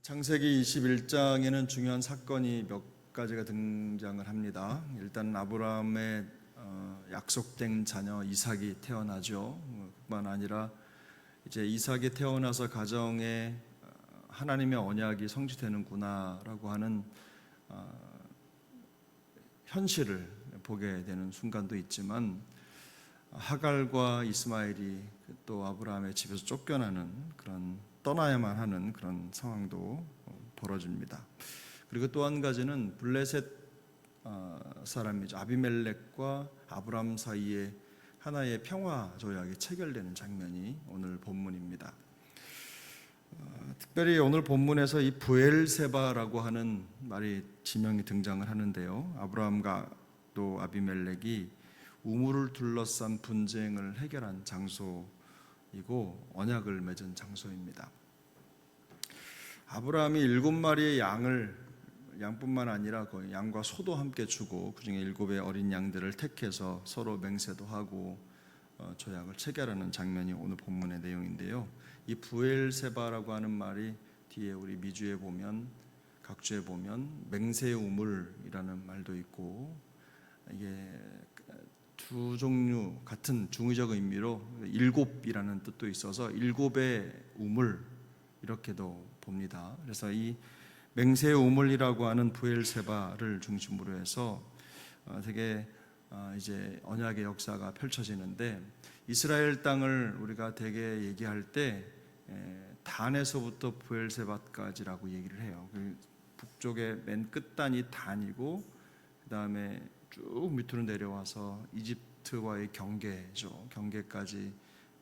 창세기 21장에는 중요한 사건이 몇 가지가 등장을 합니다. 일단 아브라함의 약속된 자녀 이삭이 태어나죠. 뿐만 아니라 이제 이삭이 태어나서 가정에 하나님의 언약이 성취되는구나라고 하는 현실을 보게 되는 순간도 있지만, 하갈과 이스마엘이 또 아브라함의 집에서 쫓겨나는 그런, 떠나야만 하는 그런 상황도 벌어집니다. 그리고 또 한 가지는 블레셋 사람이죠. 아비멜렉과 아브라함 사이에 하나의 평화 조약이 체결되는 장면이 오늘 본문입니다. 특별히 오늘 본문에서 이 브엘세바라고 하는 말이 지명이 등장을 하는데요. 아브라함과 또 아비멜렉이 우물을 둘러싼 분쟁을 해결한 장소이고 언약을 맺은 장소입니다. 아브라함이 7마리의 양뿐만 아니라 거의 양과 소도 함께 주고 그중에 7의 어린 양들을 택해서 서로 맹세도 하고 조약을 체결하는 장면이 오늘 본문의 내용인데요. 이 브엘세바라고 하는 말이 뒤에 우리 미주에 보면, 각주에 보면 맹세의 우물이라는 말도 있고, 이게 두 종류 같은 중의적 의미로 7이라는 뜻도 있어서 7의 우물 이렇게도 봅니다. 그래서 이 맹세의 우물이라고 하는 브엘세바를 중심으로 해서 되게 이제 언약의 역사가 펼쳐지는데, 이스라엘 땅을 우리가 되게 얘기할 때 단에서부터 브엘세바까지라고 얘기를 해요. 북쪽의 맨 끝단이 단이고 그 다음에 쭉 밑으로 내려와서 이집트와의 경계죠. 경계까지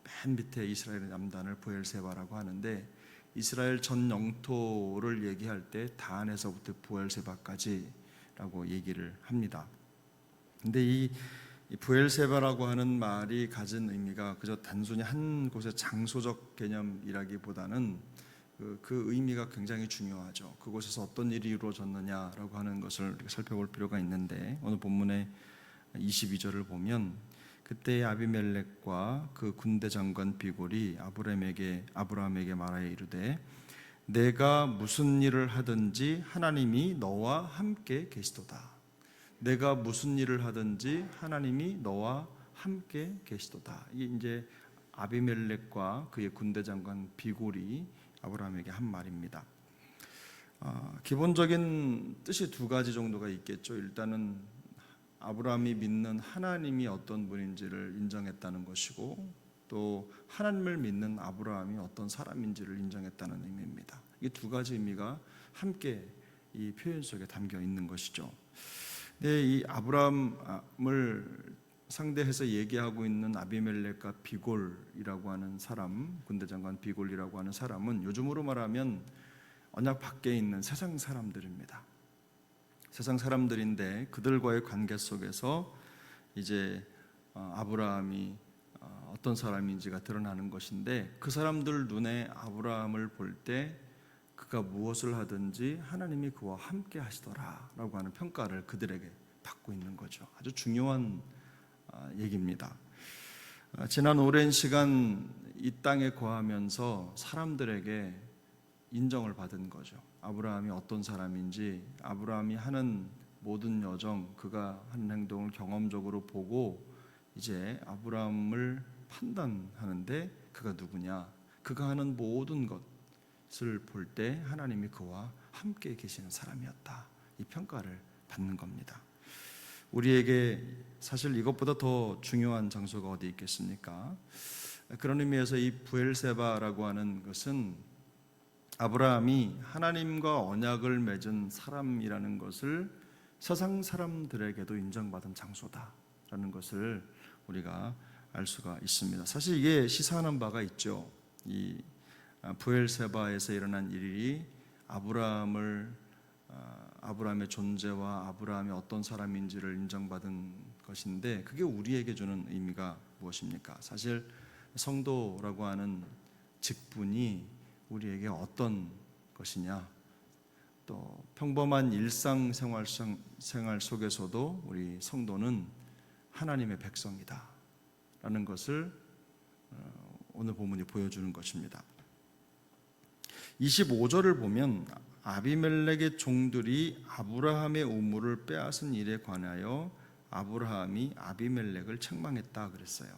맨 밑에 이스라엘의 남단을 브엘세바라고 하는데, 이스라엘 전 영토를 얘기할 때 단에서부터 브엘세바까지라고 얘기를 합니다. 근데 이 브엘세바라고 하는 말이 가진 의미가 그저 단순히 한 곳의 장소적 개념이라기보다는 그 의미가 굉장히 중요하죠. 그곳에서 어떤 일이 이루어졌느냐라고 하는 것을 살펴볼 필요가 있는데, 오늘 본문의 22절을 보면, 그때 아비멜렉과 그 군대 장관 비골이 아브라함에게 말하여 이르되, 내가 무슨 일을 하든지 하나님이 너와 함께 계시도다. 내가 무슨 일을 하든지 하나님이 너와 함께 계시도다. 이게 이제 아비멜렉과 그의 군대 장관 비골이 아브라함에게 한 말입니다. 기본적인 뜻이 두 가지 정도가 있겠죠. 일단은 아브라함이 믿는 하나님이 어떤 분인지를 인정했다는 것이고, 또 하나님을 믿는 아브라함이 어떤 사람인지를 인정했다는 의미입니다. 이 두 가지 의미가 함께 이 표현 속에 담겨 있는 것이죠. 근데 이 아브라함을 상대해서 얘기하고 있는 아비멜렉과 비골이라고 하는 사람, 군대장관 비골이라고 하는 사람은 요즘으로 말하면 언약 밖에 있는 세상 사람들입니다. 세상 사람들인데 그들과의 관계 속에서 이제 아브라함이 어떤 사람인지가 드러나는 것인데, 그 사람들 눈에 아브라함을 볼 때 그가 무엇을 하든지 하나님이 그와 함께 하시더라라고 하는 평가를 그들에게 받고 있는 거죠. 아주 중요한 얘기입니다. 지난 오랜 시간 이 땅에 거하면서 사람들에게 인정을 받은 거죠. 아브라함이 어떤 사람인지, 아브라함이 하는 모든 여정, 그가 하는 행동을 경험적으로 보고 이제 아브라함을 판단하는데, 그가 누구냐, 그가 하는 모든 것을 볼 때 하나님이 그와 함께 계시는 사람이었다, 이 평가를 받는 겁니다. 우리에게 사실 이것보다 더 중요한 장소가 어디 있겠습니까? 그런 의미에서 이 브엘세바라고 하는 것은 아브라함이 하나님과 언약을 맺은 사람이라는 것을 세상 사람들에게도 인정받은 장소다라는 것을 우리가 알 수가 있습니다. 사실 이게 시사하는 바가 있죠. 이 브엘세바에서 일어난 일이 아브라함의 존재와 아브라함이 어떤 사람인지를 인정받은 것인데, 그게 우리에게 주는 의미가 무엇입니까? 사실 성도라고 하는 직분이 우리에게 어떤 것이냐, 또 평범한 일상생활 속에서도 우리 성도는 하나님의 백성이다 라는 것을 오늘 본문이 보여주는 것입니다. 25절을 보면 아비멜렉의 종들이 아브라함의 우물을 빼앗은 일에 관하여 아브라함이 아비멜렉을 책망했다 그랬어요.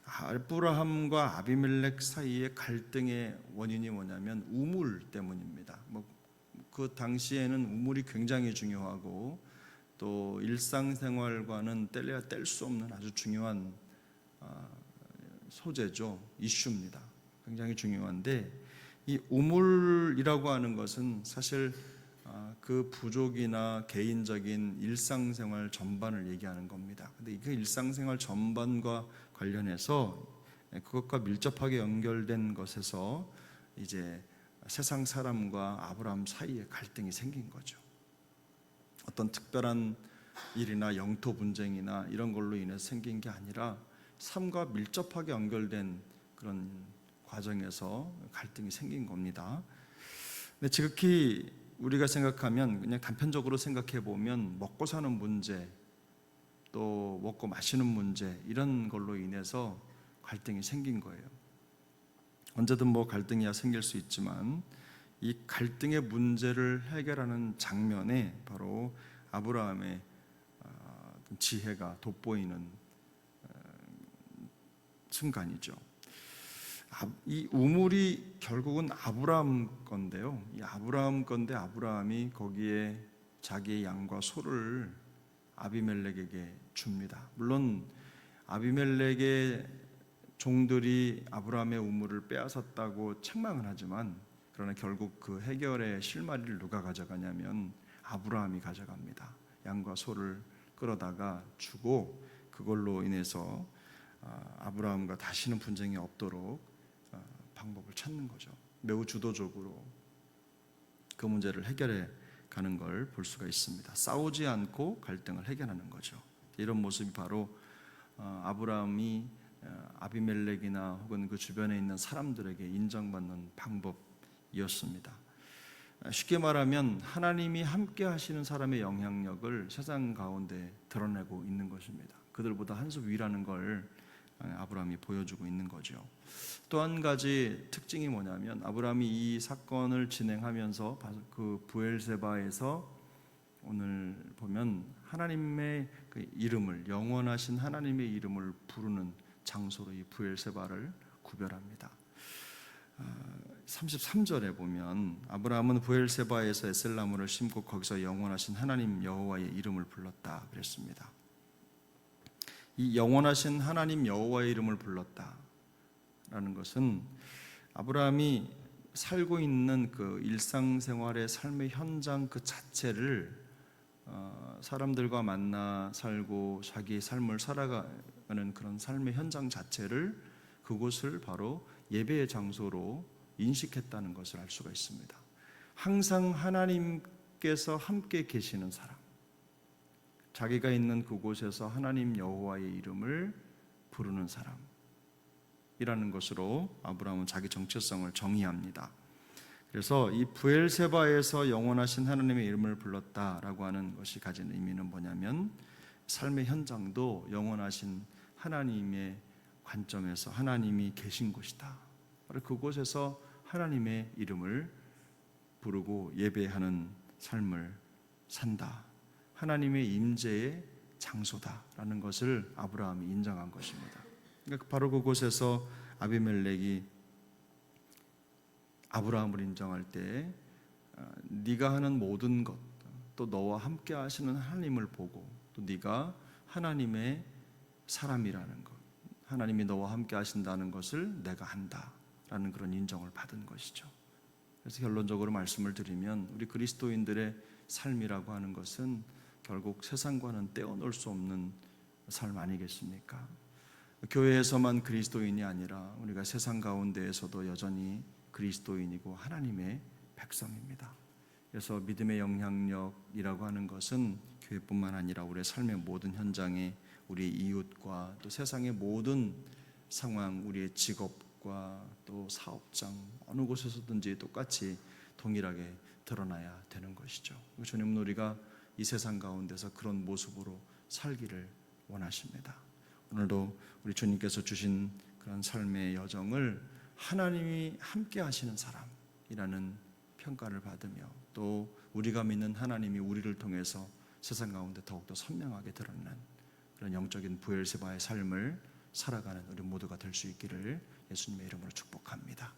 아브라함과 아비멜렉 사이의 갈등의 원인이 뭐냐면 우물 때문입니다. 그 당시에는 우물이 굉장히 중요하고 또 일상생활과는 뗄래야 뗄 수 없는 아주 중요한 소재죠. 이슈입니다. 굉장히 중요한데 이 우물이라고 하는 것은 사실 그 부족이나 개인적인 일상생활 전반을 얘기하는 겁니다. 근데 그 일상생활 전반과 관련해서 그것과 밀접하게 연결된 것에서 이제 세상 사람과 아브라함 사이에 갈등이 생긴 거죠. 어떤 특별한 일이나 영토 분쟁이나 이런 걸로 인해서 생긴 게 아니라 삶과 밀접하게 연결된 그런 과정에서 갈등이 생긴 겁니다. 근데 지극히 우리가 생각하면 그냥 단편적으로 생각해 보면 먹고 사는 문제, 또 먹고 마시는 문제 이런 걸로 인해서 갈등이 생긴 거예요. 언제든 갈등이야 생길 수 있지만 이 갈등의 문제를 해결하는 장면에 바로 아브라함의 지혜가 돋보이는 순간이죠. 이 우물이 결국은 아브라함 건데요. 이 아브라함 건데 아브라함이 거기에 자기의 양과 소를 아비멜렉에게 줍니다. 물론 아비멜렉의 종들이 아브라함의 우물을 빼앗았다고 책망을 하지만 그러나 결국 그 해결의 실마리를 누가 가져가냐면 아브라함이 가져갑니다. 양과 소를 끌어다가 주고 그걸로 인해서 아브라함과 다시는 분쟁이 없도록 방법을 찾는 거죠. 매우 주도적으로 그 문제를 해결해 가는 걸 볼 수가 있습니다. 싸우지 않고 갈등을 해결하는 거죠. 이런 모습이 바로 아브라함이 아비멜렉이나 혹은 그 주변에 있는 사람들에게 인정받는 방법이었습니다. 쉽게 말하면 하나님이 함께 하시는 사람의 영향력을 세상 가운데 드러내고 있는 것입니다. 그들보다 한 수 위라는 걸 아브라함이 보여주고 있는 거죠. 또 한 가지 특징이 뭐냐면 아브라함이 이 사건을 진행하면서 그 브엘세바에서 오늘 보면 하나님의 그 이름을, 영원하신 하나님의 이름을 부르는 장소로 이 브엘세바를 구별합니다. 33절에 보면 아브라함은 브엘세바에서 에셀나무를 심고 거기서 영원하신 하나님 여호와의 이름을 불렀다 그랬습니다. 이 영원하신 하나님 여호와의 이름을 불렀다라는 것은 아브라함이 살고 있는 그 일상생활의 삶의 현장 그 자체를 사람들과 만나 살고 자기의 삶을 살아가는 그런 삶의 현장 자체를 그곳을 바로 예배의 장소로 인식했다는 것을 알 수가 있습니다. 항상 하나님께서 함께 계시는 사람, 자기가 있는 그곳에서 하나님 여호와의 이름을 부르는 사람이라는 것으로 아브라함은 자기 정체성을 정의합니다. 그래서 이 브엘세바에서 영원하신 하나님의 이름을 불렀다라고 하는 것이 가진 의미는 뭐냐면 삶의 현장도 영원하신 하나님의 관점에서 하나님이 계신 곳이다. 바로 그곳에서 하나님의 이름을 부르고 예배하는 삶을 산다. 하나님의 임재의 장소다라는 것을 아브라함이 인정한 것입니다. 그러니까 바로 그곳에서 아비멜렉이 아브라함을 인정할 때 네가 하는 모든 것, 또 너와 함께 하시는 하나님을 보고 또 네가 하나님의 사람이라는 것, 하나님이 너와 함께 하신다는 것을 내가 한다라는 그런 인정을 받은 것이죠. 그래서 결론적으로 말씀을 드리면 우리 그리스도인들의 삶이라고 하는 것은 결국 세상과는 떼어놓을 수 없는 삶 아니겠습니까? 교회에서만 그리스도인이 아니라 우리가 세상 가운데에서도 여전히 그리스도인이고 하나님의 백성입니다. 그래서 믿음의 영향력이라고 하는 것은 교회뿐만 아니라 우리의 삶의 모든 현장에 우리의 이웃과 또 세상의 모든 상황, 우리의 직업과 또 사업장 어느 곳에서든지 똑같이 동일하게 드러나야 되는 것이죠. 주님은 우리가 이 세상 가운데서 그런 모습으로 살기를 원하십니다. 오늘도 우리 주님께서 주신 그런 삶의 여정을 하나님이 함께 하시는 사람, 사람이라는 평가를 받으며 또 우리가 믿는 하나님이 우리를 통해서 세상 가운데 더욱더 선명하게 드러나는 그런 영적인 부엘세바의 삶을 살아가는 우리 모두가 될 수 있기를 예수님의 이름으로 축복합니다.